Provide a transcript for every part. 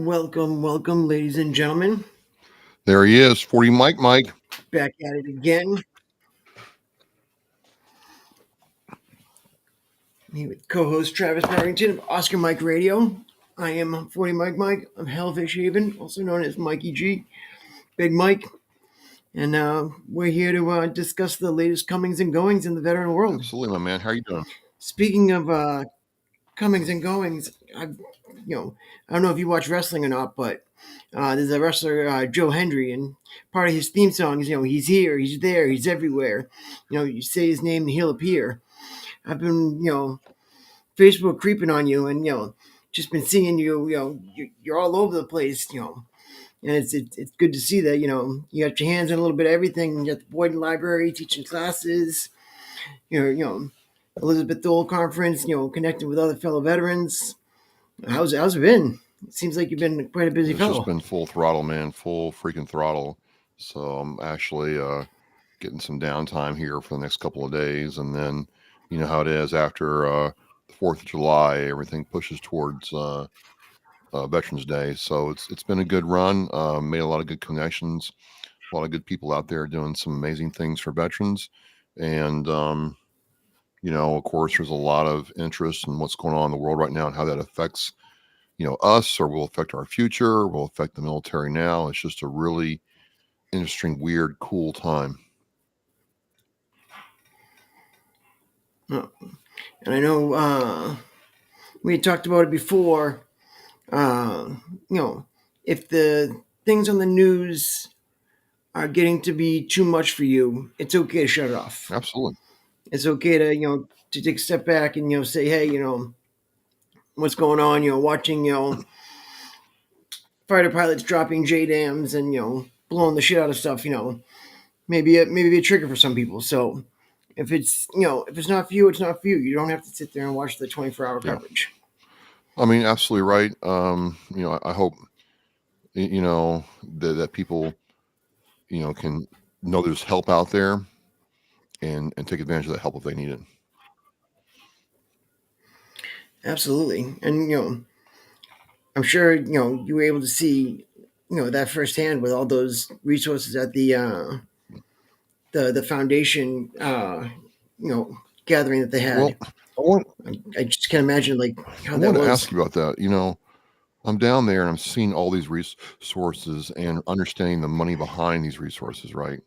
Welcome, ladies and gentlemen. There he is, 40 Mike. Back at it again. Me with co-host Travis Barrington of Oscar Mike Radio. I am 40 Mike of Hellfish Haven, also known as Mikey G, Big Mike, and we're here to discuss the latest comings and goings in the veteran world. Absolutely, my man. How you doing? Speaking of comings and goings, I don't know if you watch wrestling or not, but there's a wrestler, Joe Hendry, and part of his theme song is, he's here, he's there, he's everywhere. You say his name and he'll appear. I've been, Facebook creeping on you, and just been seeing you. You're all over the place. And it's good to see that. You got your hands in a little bit of everything. You got the Boyden Library teaching classes. Elizabeth Dole Conference. Connecting with other fellow veterans. How's it been? It seems like you've been quite a busy It's fellow. just been full throttle, man. Full freaking throttle. So I'm actually getting some downtime here for the next couple of days, and then you know how it is after the 4th of July. Everything pushes towards Veterans Day. So it's been a good run. Made a lot of good connections. A lot of good people out there doing some amazing things for veterans, and of course, there's a lot of interest in what's going on in the world right now and how that affects us, or will affect our future, will affect the military now. It's just a really interesting, weird, cool time. And I know we had talked about it before. If the things on the news are getting to be too much for you, it's okay to shut it off. Absolutely. It's okay to take a step back and say, hey, what's going on? Watching fighter pilots dropping JDAMs and blowing the shit out of stuff. Maybe be a trigger for some people. So if it's if it's not for you, it's not for you. You don't have to sit there and watch the 24-hour coverage. I mean, absolutely right. I hope that people can know there's help out there and take advantage of that help if they need it. Absolutely. And I'm sure you were able to see that firsthand with all those resources at the foundation gathering that they had. Well, I just can't imagine how I that want was. to ask you about that. I'm down there and I'm seeing all these resources and understanding the money behind these resources, right?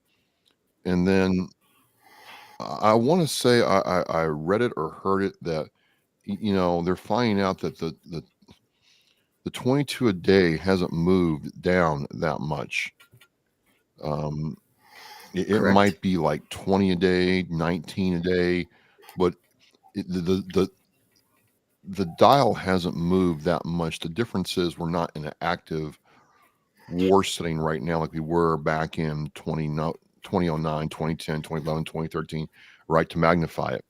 And then I want to say I read it or heard it that they're finding out that the 22 a day hasn't moved down that much. It might be like 20 a day, 19 a day, but the dial hasn't moved that much. The difference is we're not in an active war setting right now like we were back in 2009, 2010, 2011, 2013, right, to magnify it.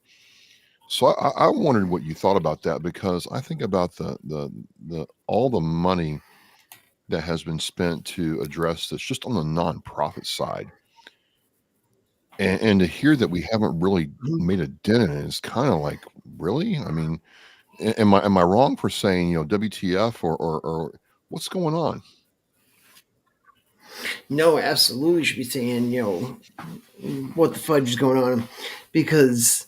So I wondered what you thought about that, because I think about the all the money that has been spent to address this just on the nonprofit side. And to hear that we haven't really made a dent in it is kind of like, really? I mean, am I wrong for saying, WTF, or what's going on? No, absolutely, you should be saying what the fudge is going on, because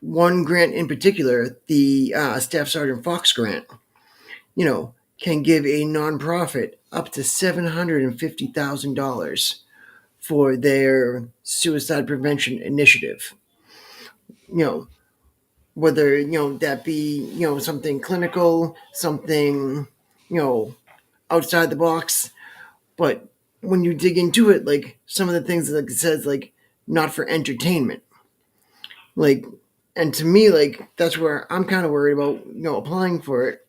one grant in particular, the Staff Sergeant Fox grant, can give a nonprofit up to $750,000 for their suicide prevention initiative. Whether that be something clinical, something outside the box, but when you dig into it, some of the things it says, not for entertainment, and to me, that's where I'm kind of worried about applying for it.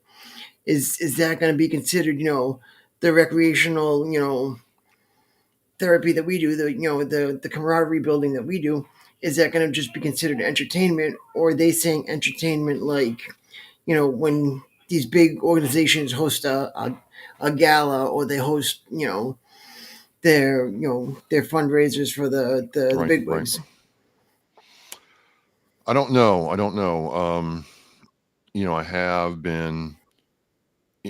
Is that going to be considered the recreational therapy that we do, the camaraderie building that we do? Is that going to just be considered entertainment, or are they saying entertainment when these big organizations host a gala, or they host their their fundraisers for the big wigs? Right. I don't know. I have been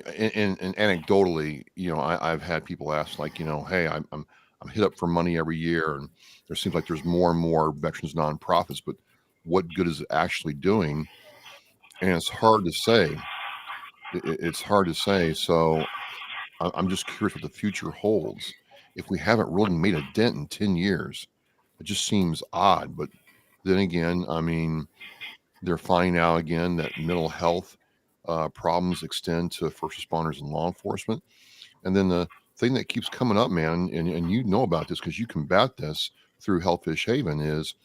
and anecdotally, I've had people ask, like, hey, I'm hit up for money every year, and there seems like there's more and more veterans nonprofits, but what good is it actually doing? And it's hard to say. It's hard to say. So I'm just curious what the future holds. If we haven't really made a dent in 10 years, it just seems odd. But then again, I mean, they're finding out again that mental health problems extend to first responders and law enforcement. And then the thing that keeps coming up, man, and you know about this because you combat this through Hellfish Haven, is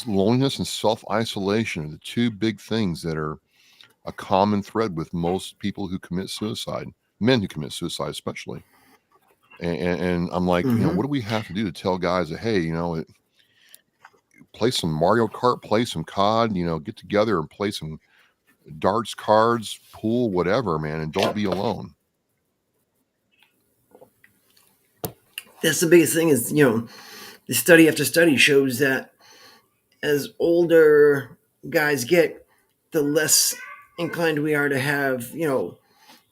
loneliness and self isolation are the two big things that are a common thread with most people who commit suicide, men who commit suicide, especially. And I'm like, what Hmm. do we have to do to tell guys that, hey, play some Mario Kart, play some COD, get together and play some darts, cards, pool, whatever, man, and don't be alone. That's the biggest thing is, the study after study shows that as older guys get, the less inclined we are to have,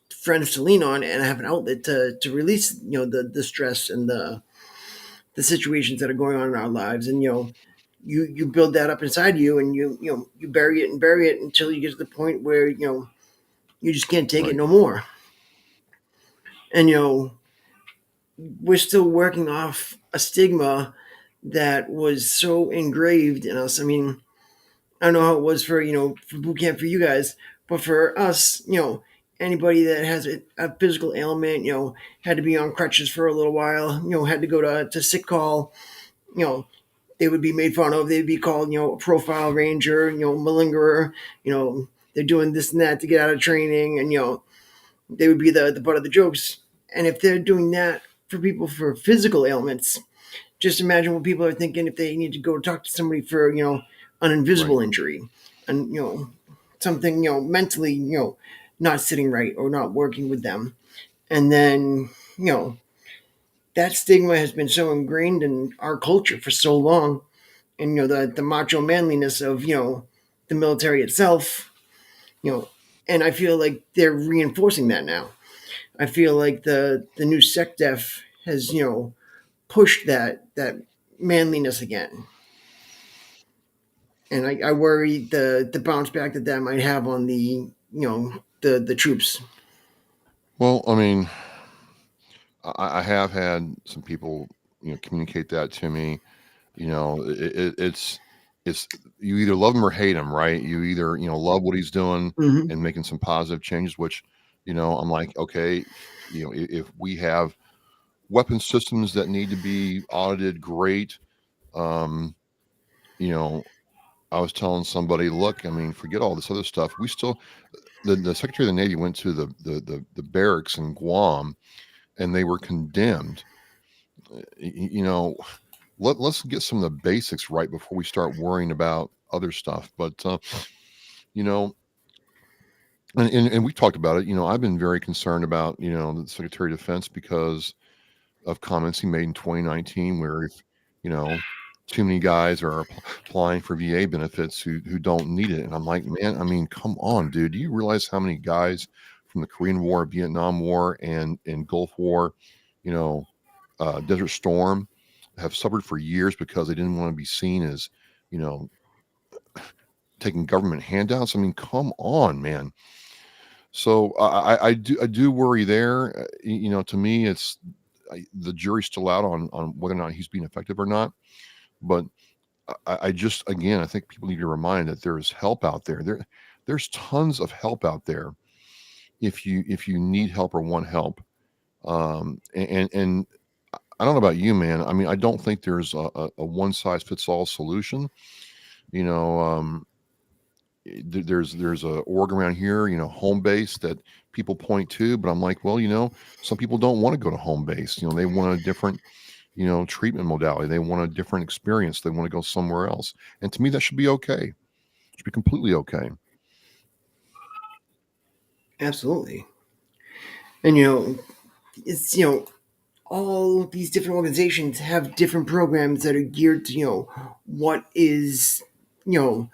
friends to lean on and have an outlet to release, the stress and the situations that are going on in our lives. And, you build that up inside you, and you bury it and bury it until you get to the point where, you just can't take it Right. no more. And, we're still working off a stigma that was so engraved in us. I mean, I don't know how it was for, for boot camp for you guys, but for us, anybody that has a physical ailment, had to be on crutches for a little while, had to go to sick call, you know, they would be made fun of. They'd be called, a profile ranger, malingerer, they're doing this and that to get out of training, and, they would be the butt of the jokes. And if they're doing that for people for physical ailments, just imagine what people are thinking if they need to go talk to somebody for, an Right. invisible injury, and, something, mentally, not sitting right or not working with them. And then, that stigma has been so ingrained in our culture for so long. And, the macho manliness of, the military itself, and I feel like they're reinforcing that now. I feel like the new SecDef has, pushed that manliness again. And I worry the bounce back that that might have on the troops. Well, I mean, I have had some people, communicate that to me. It's you either love him or hate him, right? You either love what he's doing Hmm. and making some positive changes, which I'm like, okay, if we have weapon systems that need to be audited, great. Um, you know, I was telling somebody, look, I mean, forget all this other stuff. We still the Secretary of the Navy went to the barracks in Guam, and they were condemned. You know, let's get some of the basics right before we start worrying about other stuff. But you know, and we talked about it. I've been very concerned about the Secretary of Defense because of comments he made in 2019, where if you know too many guys are applying for VA benefits who don't need it, and I'm like, man, I mean, come on, dude. Do you realize how many guys from the Korean War, Vietnam War, and Gulf War, you know, Desert Storm, have suffered for years because they didn't want to be seen as, you know, taking government handouts? I mean, come on, man. So I do worry there. To me, the jury's still out on whether or not he's being effective or not. But I just, again, I think people need to remind that there is help out there. There's tons of help out there if you need help or want help. And I don't know about you, man. I mean, I don't think there's a one size fits all solution. You know, there's a org around here, home base, that people point to, but I'm like, well, some people don't want to go to home base. They want a different, treatment modality. They want a different experience. They want to go somewhere else. And to me, that should be okay. It should be completely okay. Absolutely. And, it's, all these different organizations have different programs that are geared to, what is, the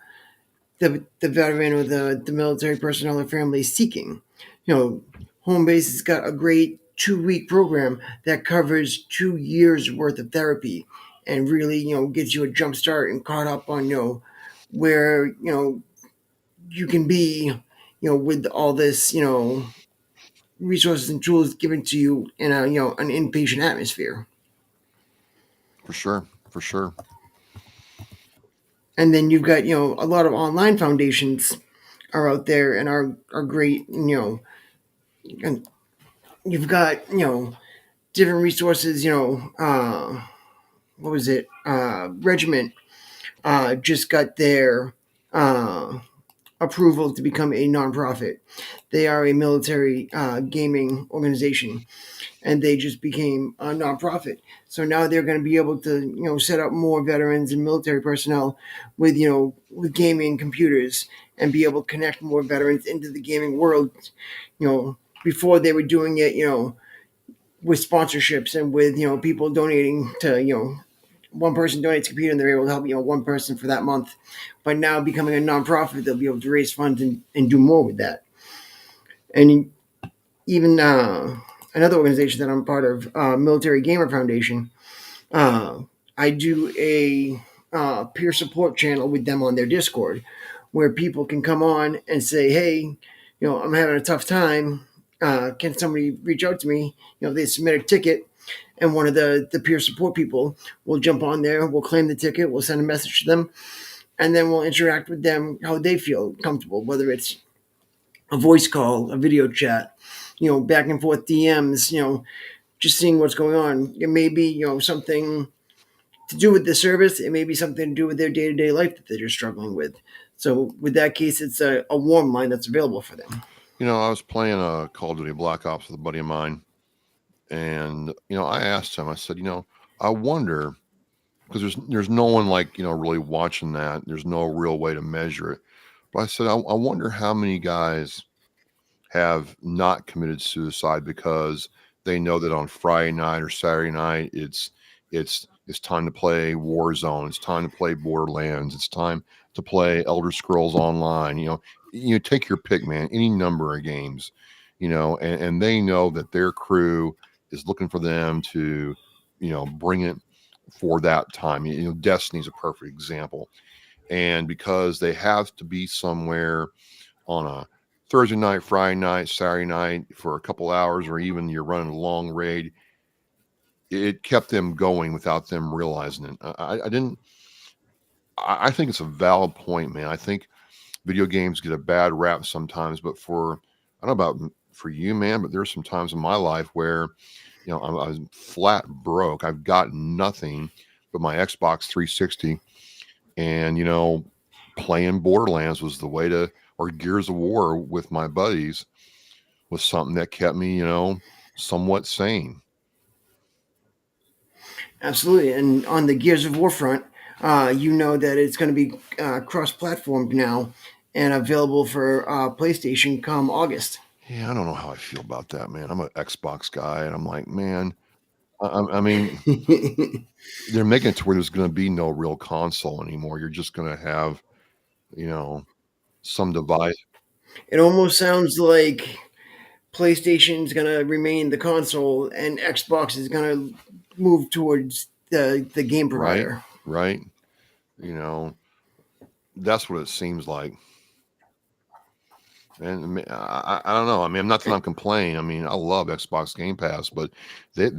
veteran or the military personnel or family seeking. you know, home base has got a great 2 week program that covers 2 years worth of therapy and really, gets you a jump start and caught up on, where, you can be, with all this, resources and tools given to you in a, an inpatient atmosphere. For sure, for sure. And then you've got, a lot of online foundations are out there and are great, and you've got, different resources, what was it? Regiment just got their uh, approval to become a nonprofit. They are a military gaming organization, and they just became a nonprofit. So now they're going to be able to, set up more veterans and military personnel with, with gaming computers and be able to connect more veterans into the gaming world. Before they were doing it, with sponsorships and with people donating to one person donates a computer and they're able to help one person for that month. But now becoming a nonprofit, they'll be able to raise funds and do more with that. And even another organization that I'm part of, Military Gamer Foundation, uh, I do a peer support channel with them on their Discord, where people can come on and say, "Hey, I'm having a tough time. Can somebody reach out to me?" They submit a ticket, and one of the peer support people will jump on there. We'll claim the ticket. We'll send a message to them, and then we'll interact with them how they feel comfortable, whether it's a voice call, a video chat, back and forth DMs, just seeing what's going on. It may be, something to do with the service. It may be something to do with their day to day life that they're just struggling with. So, with that case, it's a warm line that's available for them. I was playing a Call of Duty Black Ops with a buddy of mine, and I asked him. I said, I wonder because there's no one like really watching that. There's no real way to measure it. But I said, I wonder how many guys have not committed suicide because they know that on Friday night or Saturday night it's time to play Warzone, it's time to play Borderlands, it's time to play Elder Scrolls Online. You take your pick, man, any number of games, and they know that their crew is looking for them to, bring it for that time. Destiny's a perfect example. And because they have to be somewhere on a Thursday night, Friday night, Saturday night for a couple hours, or even you're running a long raid, it kept them going without them realizing it. I didn't. I think it's a valid point, man. I think video games get a bad rap sometimes, but I don't know about for you, man, but there's some times in my life where I was flat broke. I've got nothing but my Xbox 360, and playing Borderlands was the way to, or Gears of War with my buddies was something that kept me, somewhat sane. Absolutely. And on the Gears of War front, you know that it's going to be cross platformed now and available for PlayStation come August. Yeah, I don't know how I feel about that, man. I'm an Xbox guy, and I'm like, man, I mean, they're making it to where there's going to be no real console anymore. You're just going to have, you know, some device, It almost sounds like PlayStation's going to remain the console and Xbox is going to move towards the game right? provider. Right? You know, that's what it seems like. And I don't know. I mean, I'm not that I'm complaining. I mean, I love Xbox Game Pass, but they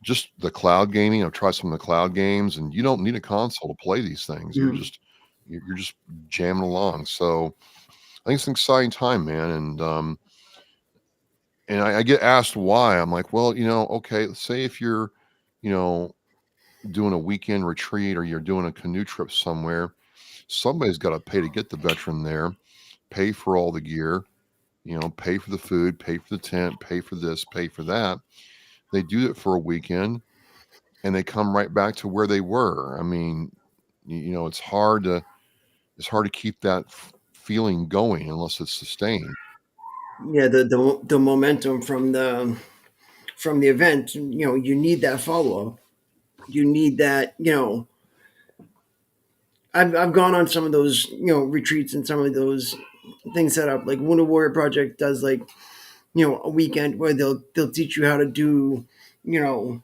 just the cloud gaming. I've tried some of the cloud games, and you don't need a console to play these things. Mhm. You're just jamming along. So I think it's an exciting time, man. And I get asked why. I'm like, well, okay. Let's say if you're, you know, doing a weekend retreat or you're doing a canoe trip somewhere, somebody's got to pay to get the veteran there, pay for all the gear, pay for the food, pay for the tent, pay for this, pay for that. They do it for a weekend and they come right back to where they were. I mean, it's hard to keep that feeling going unless it's sustained, Yeah, the momentum from the event, you need that follow up. You need that, I've gone on some of those, retreats and some of those things set up. Like Wounded Warrior Project does like a weekend where they'll teach you how to do you know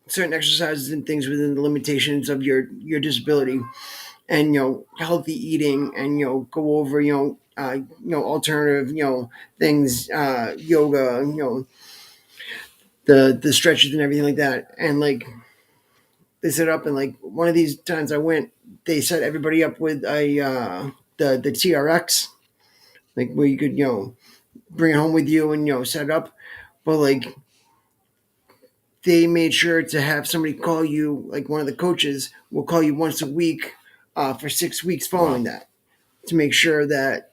certain exercises and things within the limitations of your disability, and healthy eating, and go over alternative things, yoga, the stretches and everything like that. And like they set up, and like one of these times I went, they set everybody up with a the TRX, like where you could bring it home with you and set it up. But like they made sure to have somebody call you, like one of the coaches will call you once a week for 6 weeks Wow. following that, to make sure that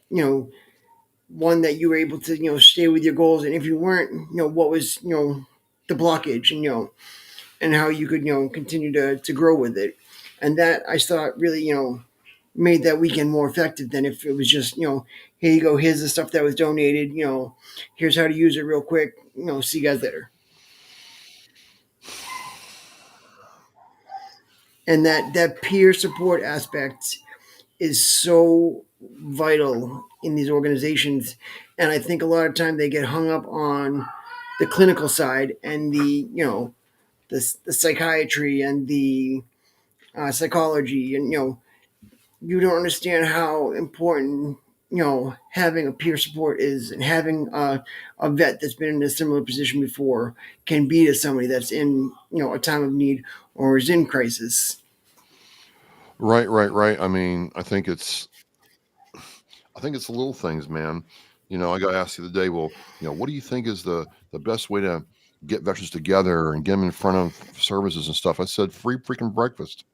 one, that you were able to stay with your goals, and if you weren't, what was the blockage, and and how you could continue to grow with it. And that I thought really made that weekend more effective than if it was just here you go, here's the stuff that was donated, here's how to use it real quick, see you guys later. And that peer support aspect is so vital in these organizations. And I think a lot of time they get hung up on the clinical side, and the psychiatry, and the psychology, and you don't understand how important having a peer support is, and having a vet that's been in a similar position before can be to somebody that's in a time of need or is in crisis. Right, right, right. I mean, I think it's the little things, man. I got asked the other day, well, what do you think is the best way to get veterans together and get them in front of services and stuff? I said, free freaking breakfast.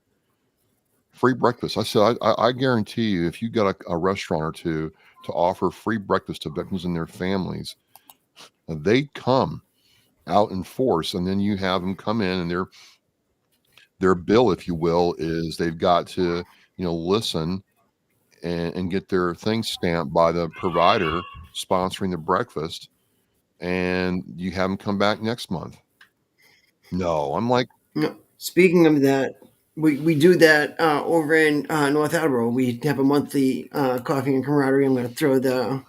Free breakfast. I said, I guarantee you, if you got a restaurant or two to offer free breakfast to veterans and their families, they come out in force, and then you have them come in, and their bill, if you will, is they've got to listen and get their thing stamped by the provider sponsoring the breakfast, and you have them come back next month. No, I'm like, Speaking of that, we do that over in North Attleboro. We have a monthly coffee and camaraderie. I'm going to throw the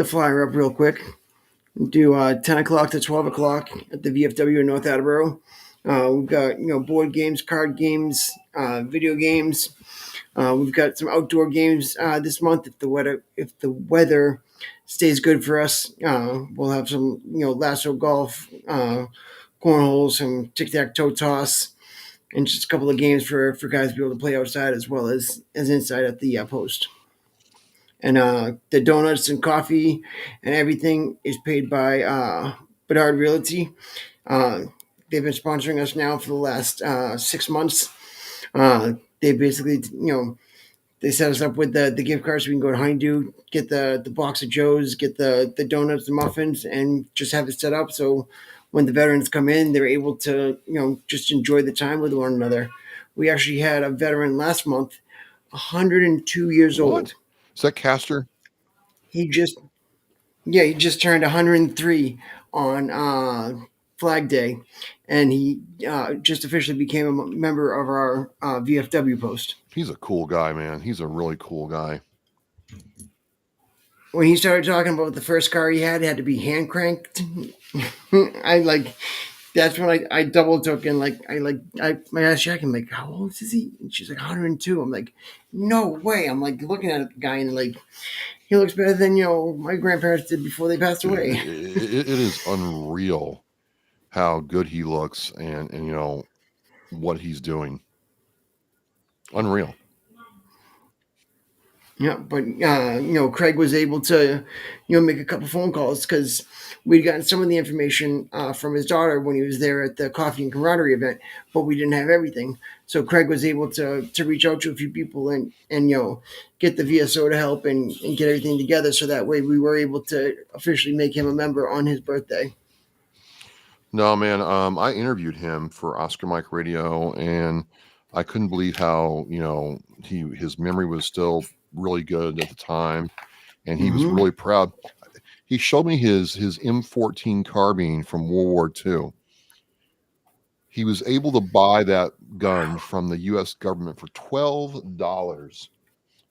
flyer up real quick. Do 10 o'clock to 12 o'clock at the VFW in North Attleboro. We've got board games, card games, video games. We've got some outdoor games this month. If the weather stays good for us, we'll have some lasso golf, cornhole, some tic tac toe toss, and just a couple of games for guys to be able to play outside as well as inside at the post. And the donuts and coffee and everything is paid by Bedard Realty. Uh, they've been sponsoring us now for the last 6 months. They basically, they set us up with the gift cards, so we can go to Honeydew, get the box of Joes, get the donuts, the muffins, and just have it set up. So when the veterans come in, they're able to just enjoy the time with one another. We actually had a veteran last month, 102 years old. what? Is that Castor? He just he just turned 103 on Flag Day, and he just officially became a member of our VFW post. He's a cool guy, man. He's a really cool guy. When he started talking about the first car he had to be hand cranked, I like that's when I double took, and I asked Jack, I'm like, how old is he? And she's like 102. I'm like, no way. I'm like looking at the guy, and like he looks better than my grandparents did before they passed Dude, away. it is unreal how good he looks, and what he's doing. Unreal. Yeah, but Craig was able to, make a couple phone calls because we'd gotten some of the information from his daughter when he was there at the coffee and camaraderie event, but we didn't have everything. So Craig was able to reach out to a few people, and get the VSO to help, and get everything together, so that way we were able to officially make him a member on his birthday. No, man. I interviewed him for Oscar Mike Radio, and I couldn't believe how his memory was still really good at the time, and he was Mm-hmm. really proud. He showed me his M14 carbine from World War II. He was able to buy that gun from the U.S. government for $12,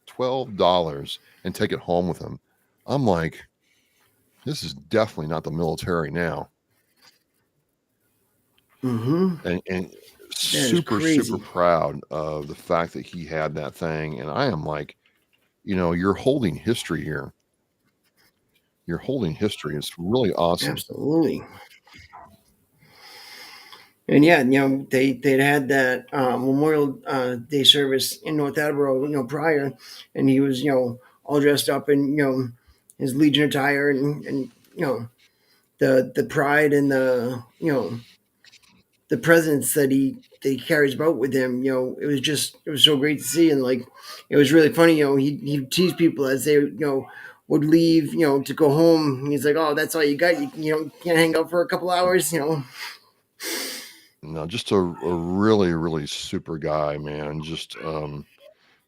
$12, and take it home with him. I'm like, This is definitely not the military now. Mm-hmm. And That is super, super crazy. proud of the fact that he had that thing. And I am like, you're holding history here. You're holding history. It's really awesome. Absolutely. And yeah, they'd had that Memorial Day service in North Attleboro, prior, and he was all dressed up in his Legion attire, and the pride and the presence that he carries about with him. It was so great to see, and like it was really funny. He teased people as they would leave, to go home. He's like, "Oh, that's all you got. You can't hang out for a couple hours." No, just a really, really super guy, man. Just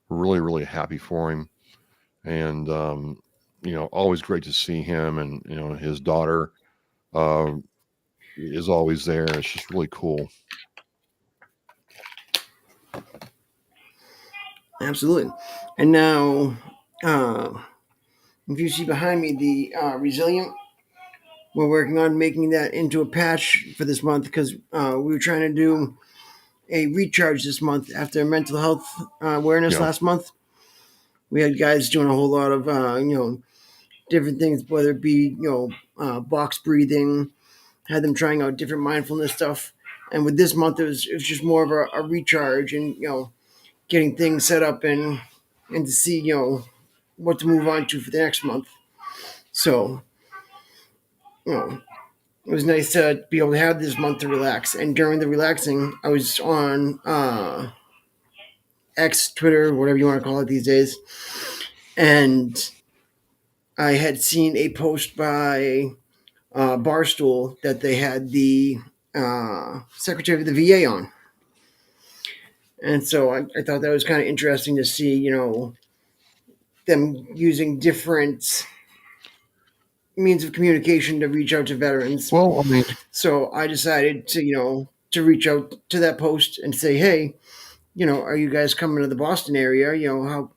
really, really happy for him. And, always great to see him. And, his daughter uh, is always there. It's just really cool. Absolutely. And now, uh, if you see behind me the Resilient, we're working on making that into a patch for this month because we were trying to do a recharge this month after mental health awareness Yeah. last month. We had guys doing a whole lot of, different things, whether it be, box breathing, had them trying out different mindfulness stuff. And with this month, it was just more of a recharge and, getting things set up and to see, what to move on to for the next month. So, you know, it was nice to be able to have this month to relax. And during the relaxing, I was on X, Twitter, whatever you want to call it these days, and I had seen a post by Barstool that they had the Secretary of the VA on. And so I thought that was kind of interesting to see, them using different means of communication to reach out to veterans. Well, I mean, So I decided to, to reach out to that post and say, hey, are you guys coming to the Boston area?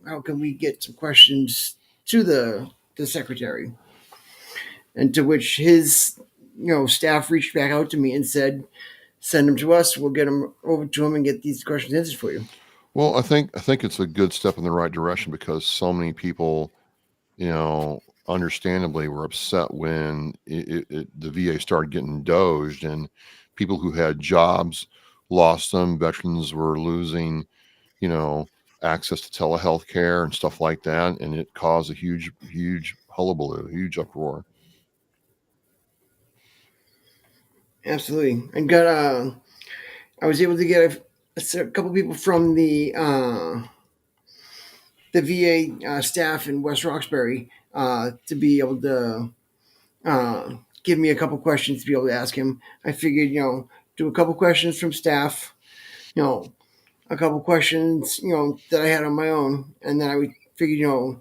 How can we get some questions to the secretary? And to which his, staff reached back out to me and said, send them to us. We'll get them over to him and get these questions answered for you. I think it's a good step in the right direction because so many people, understandably were upset when the VA started getting doged and people who had jobs lost them. Veterans were losing, you know, access to telehealth care and stuff like that. And it caused a huge, huge hullabaloo, huge uproar. Absolutely. And got I was able to get a couple people from the VA staff in West Roxbury to be able to give me a couple questions to be able to ask him. I figured, do a couple questions from staff, you know, a couple questions, that I had on my own, and then I would figure,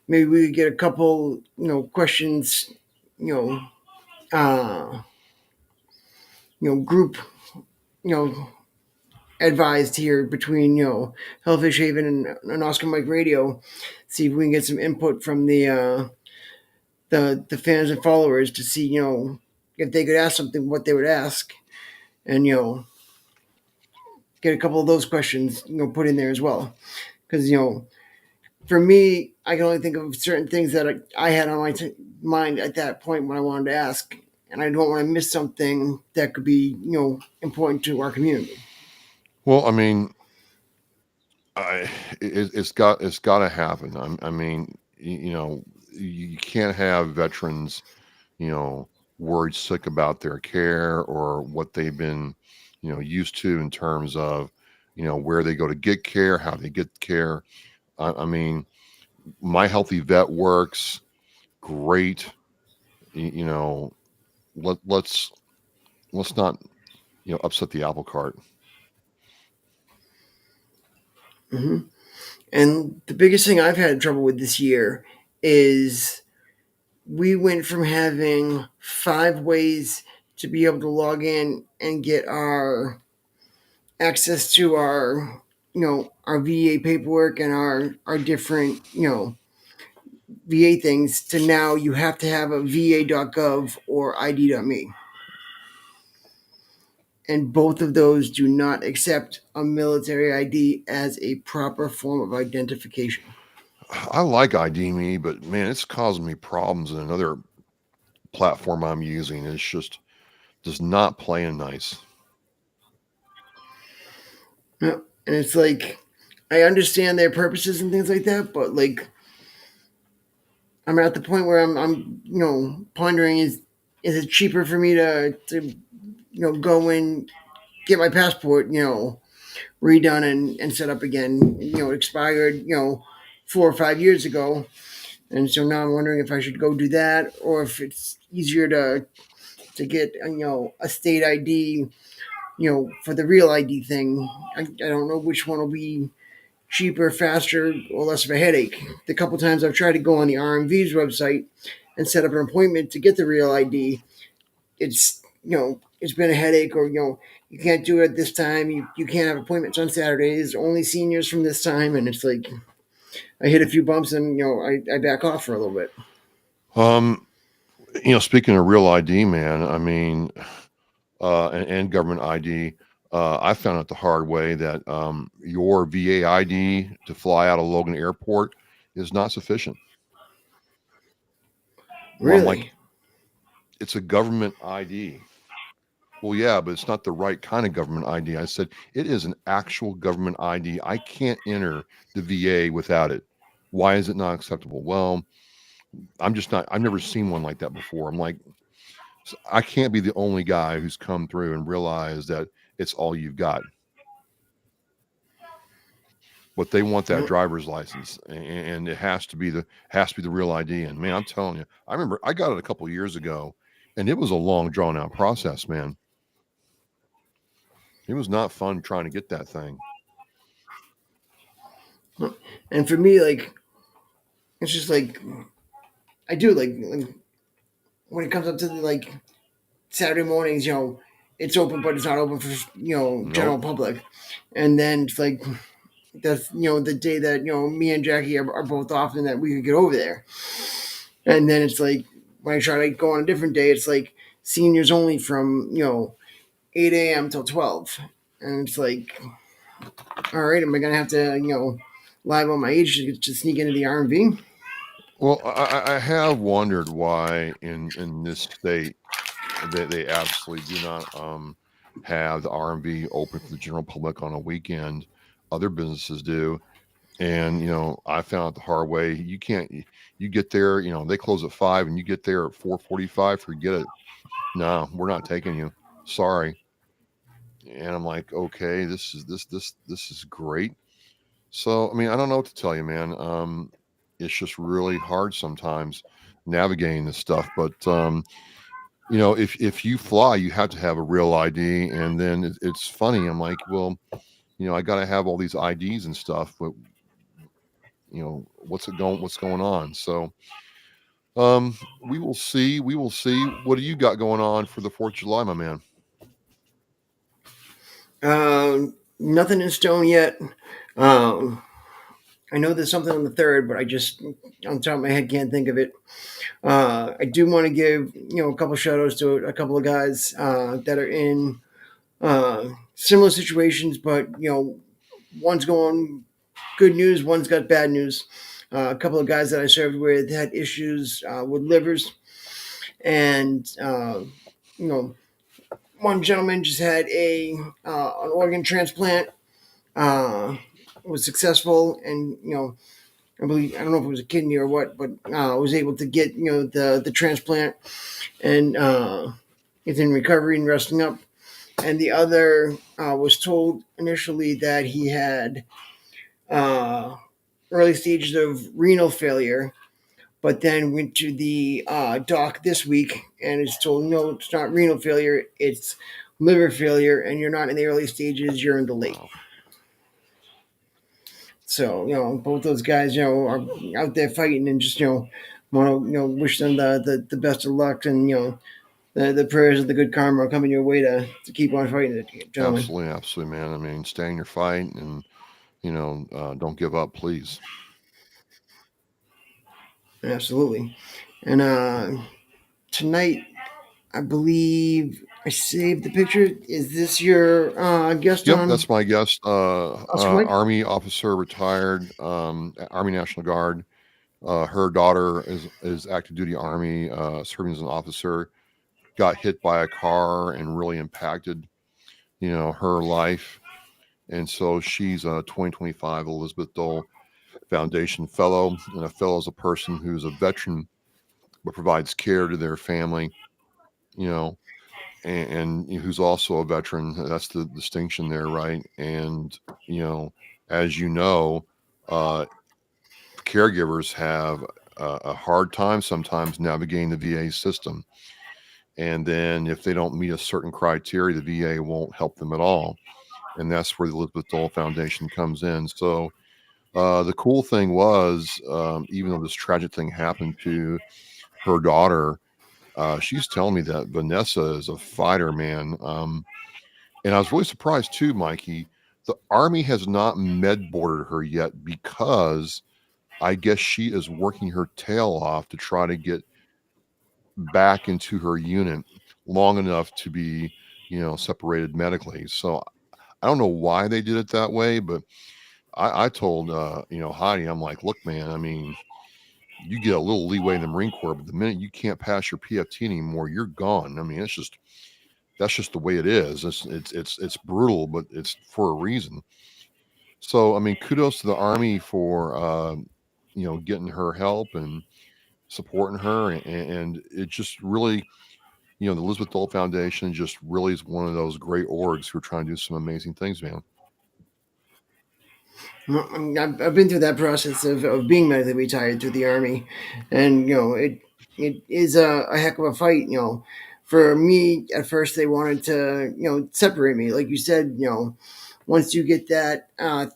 maybe we could get a couple, questions, you know, uh, group, you know, advised here between, Hellfish Haven and Oscar Mike Radio. See if we can get some input from the fans and followers to see, if they could ask something, what they would ask, and get a couple of those questions, put in there as well. Because for me, I can only think of certain things that I had on my mind at that point when I wanted to ask, and I don't want to miss something that could be, important to our community. Well, I mean, I it's got to happen. I mean, you can't have veterans, you know, worried sick about their care or what they've been, used to in terms of, where they go to get care, how they get care. I mean, my healthy vet works great. You know, let's not upset the apple cart. Hmm. And the biggest thing I've had trouble with this year is we went from having 5 ways to be able to log in and get our access to our our VA paperwork and our different VA things to now you have to have a va.gov or ID.me. And both of those do not accept a military ID as a proper form of identification. I like ID Me, but man, it's causing me problems in another platform I'm using. It's just does not play in nice. Yeah. And it's like, I understand their purposes and things like that, but like, I'm at the point where I'm pondering, is it cheaper for me to go and get my passport, redone and set up again. It expired, 4 or 5 years ago. And so now I'm wondering if I should go do that or if it's easier to get, a state ID, for the real ID thing. I don't know which one will be cheaper, faster, or less of a headache. The couple times I've tried to go on the RMV's website and set up an appointment to get the real ID, it's been a headache, or you can't do it this time. You can't have appointments on Saturdays. Only seniors from this time, and it's like I hit a few bumps and I back off for a little bit. Um, Speaking of real ID, man, I mean, and government ID, I found out the hard way that your VA ID to fly out of Logan Airport is not sufficient. Well, I'm like, Really? it's a government ID. Well, yeah, but it's not the right kind of government ID. I said, it is an actual government ID. I can't enter the VA without it. Why is it not acceptable? Well, I'm just not, I've never seen one like that before. I'm like, I can't be the only guy who's come through and realized that it's all you've got. But they want that No. driver's license, and it has to be the real ID. And man, I'm telling you, I remember I got it a couple years ago, and it was a long drawn out process, man. It was not fun trying to get that thing. And for me, like, it's just like I do like when it comes up to the, like, Saturday mornings, it's open, but it's not open for general Nope. public. And then it's like that's the day that me and Jackie are both off and that we could get over there. And then it's like when I try to go on a different day, it's like seniors only from 8 a.m. till 12, and it's like, all right, am I gonna have to lie about my age to sneak into the RMV? Well, I have wondered why in this state they absolutely do not have the RMV open for the general public on a weekend. Other businesses do. And I found out the hard way. You can't. You get there. They close at 5, and you get there at 4:45. Forget it. No, we're not taking you. Sorry. And I'm like, okay, this is great. So I mean, I don't know what to tell you, man. It's just really hard sometimes navigating this stuff. But if you fly, you have to have a real ID. And then it's funny. I'm like, well, I got to have all these IDs and stuff, but what's going on? So we will see. We will see. What do you got going on for the 4th of July, my man? Nothing in stone yet. Um, I know there's something on the third, but I just on the top of my head can't think of it. I do want to give a couple shout outs to a couple of guys that are in similar situations, but one's going good news, one's got bad news. A couple of guys that I served with had issues with livers, and you know, one gentleman just had an organ transplant. Uh, was successful, and I don't know if it was a kidney or what, but was able to get the transplant, and is in recovery and resting up. And the other was told initially that he had uh, early stages of renal failure, but then went to the doc this week and is told, no, it's not renal failure, it's liver failure, and you're not in the early stages, you're in the late. Wow. So both those guys are out there fighting, and just want to wish them the best of luck, and the prayers of the good karma are coming your way to keep on fighting it, gentlemen. Absolutely, absolutely, man. I mean, stay in your fight, and don't give up, please. Absolutely. And tonight, I believe I saved the picture. Is this your guest Yep, on that's my guest, Oscar Mike? Army officer, retired, Army National Guard. Her daughter is active duty Army, serving as an officer. Got hit by a car and really impacted, her life. And so she's a 2025 Elizabeth Dole Foundation fellow, and a fellow is a person who's a veteran but provides care to their family, you know, and who's also a veteran. That's the distinction there, right? And you know, as you know, uh, caregivers have a hard time sometimes navigating the VA system. And then if they don't meet a certain criteria, the VA won't help them at all. And that's where the Elizabeth Dole Foundation comes in. So the cool thing was, even though this tragic thing happened to her daughter, she's telling me that Vanessa is a fighter, man. And I was really surprised too, Mikey. The Army has not med boarded her yet because I guess she is working her tail off to try to get back into her unit long enough to be, separated medically. So I don't know why they did it that way, but I told Heidi, I'm like, look, man, I mean, you get a little leeway in the Marine Corps, but the minute you can't pass your PFT anymore, you're gone. I mean, that's just the way it is. It's brutal, but it's for a reason. So I mean, kudos to the Army for getting her help and supporting her, and it just really, the Elizabeth Dole Foundation just really is one of those great orgs who are trying to do some amazing things, man. Well, I mean, I've been through that process of being medically retired through the army, and it is a heck of a fight. For me, at first they wanted to separate me, like you said. Once you get that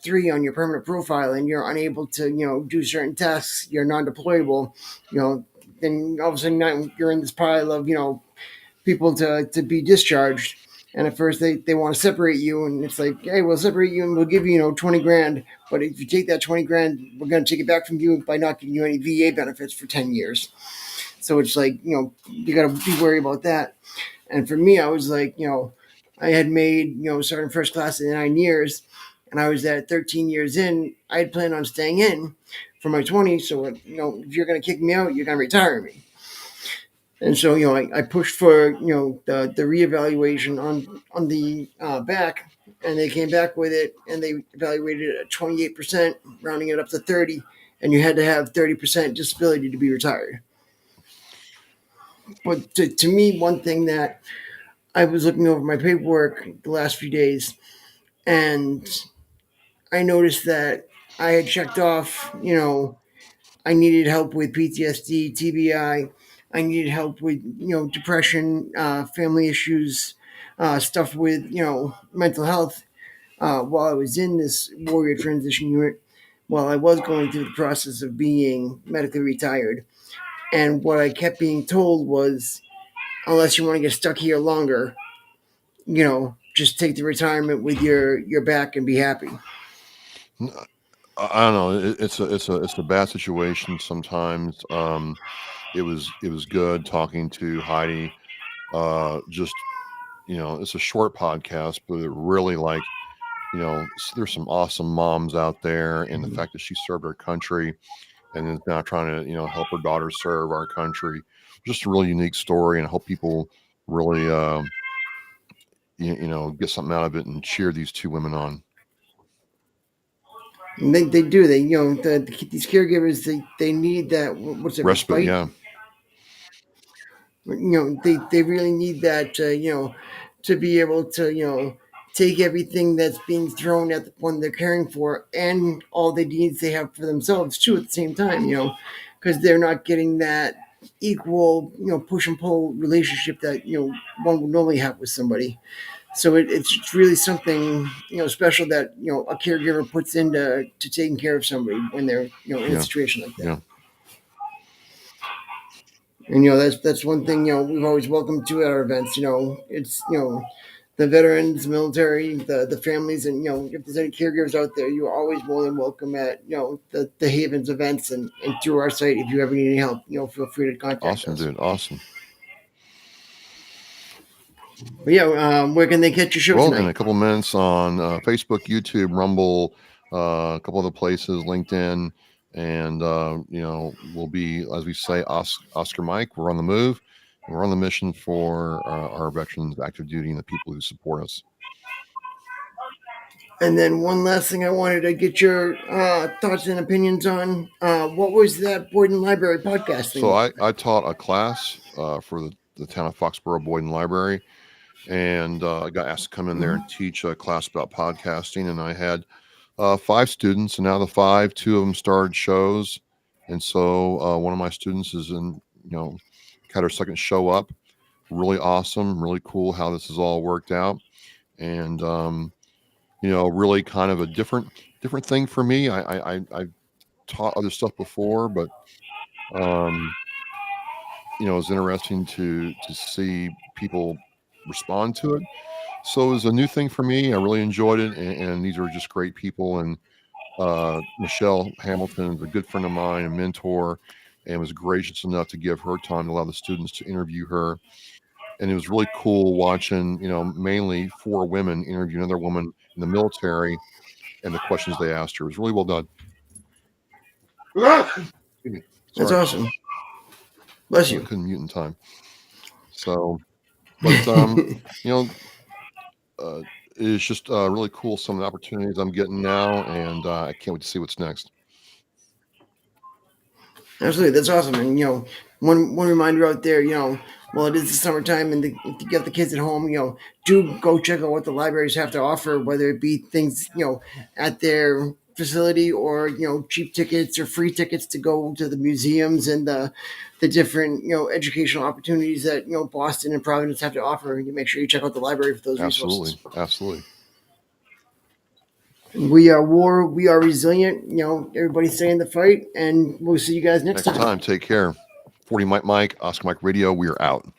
3 on your permanent profile and you're unable to do certain tasks, you're non-deployable. Then all of a sudden now you're in this pile of people to be discharged. And at first they want to separate you, and it's like, hey, we'll separate you and we'll give you 20 grand. But if you take that 20 grand, we're going to take it back from you by not giving you any VA benefits for 10 years. So it's like you got to be worried about that. And for me, I was like, I had made sergeant first class in 9 years, and I was at 13 years in. I had planned on staying in for my 20s. So if you're going to kick me out, you're going to retire me. And so, I pushed for, the reevaluation on the back, and they came back with it, and they evaluated it at 28%, rounding it up to 30, and you had to have 30% disability to be retired. But to me, one thing that I was looking over my paperwork the last few days, and I noticed that I had checked off, I needed help with PTSD, TBI. I needed help with depression, family issues, stuff with mental health. While I was in this warrior transition unit, while I was going through the process of being medically retired, and what I kept being told was, unless you want to get stuck here longer, just take the retirement with your back and be happy. N- I don't know. It's a bad situation sometimes. It was good talking to Heidi. Just it's a short podcast, but it really like there's some awesome moms out there, and the fact that she served her country and is now trying to help her daughter serve our country. Just a really unique story, and I hope people really get something out of it and cheer these two women on. And they do. They these caregivers they need that, what's it, Respite, respite. yeah, They really need that to be able to take everything that's being thrown at the one they're caring for and all the needs they have for themselves too at the same time. Because they're not getting that equal push and pull relationship that one would normally have with somebody. So it's really something special that a caregiver puts into to taking care of somebody when they're in a yeah, situation like that. yeah. And that's one thing we've always welcomed to at our events. It's the veterans, military, the families, and if there's any caregivers out there, you're always more than welcome at the Havens events and through our site. If you ever need any help, feel free to contact Awesome, us. dude. Awesome. But yeah, where can they catch your show Well, in tonight? a couple minutes on Facebook, YouTube, Rumble, a couple other places, LinkedIn, and we'll be, as we say, Oscar Mike. We're on the move, and we're on the mission for our veterans, active duty, and the people who support us. And then one last thing I wanted to get your thoughts and opinions on. What was that Boyden Library podcast So thing? I taught a class for the town of Foxborough Boyden Library, and I got asked to come in there and teach a class about podcasting, and I had 5 students, and out of the 5, 2 of them started shows, and so one of my students is had her second show up. Really awesome, really cool how this has all worked out, and really kind of a different thing for me. I've taught other stuff before, but um, it's interesting to see people respond to it. So it was a new thing for me. I really enjoyed it, and these are just great people. And Michelle Hamilton is a good friend of mine, a mentor, and was gracious enough to give her time to allow the students to interview her. And it was really cool watching, mainly 4 women interview another woman in the military and the questions they asked her. It was really well done. Excuse me. That's Sorry, awesome. Bless I you. couldn't mute in time. So, but you know, uh, it's just really cool some of the opportunities I'm getting now, and I can't wait to see what's next. Absolutely, that's awesome. And one reminder out there, while it is the summertime and if you get the kids at home, do go check out what the libraries have to offer, whether it be things at their facility or cheap tickets or free tickets to go to the museums and the different educational opportunities that Boston and Providence have to offer. And you make sure you check out the library for those resources. Absolutely, absolutely. We are war. We are resilient. Everybody stay in the fight, and we'll see you guys next Next time. time, take care. 40 Mike, Oscar Mike Radio. We are out.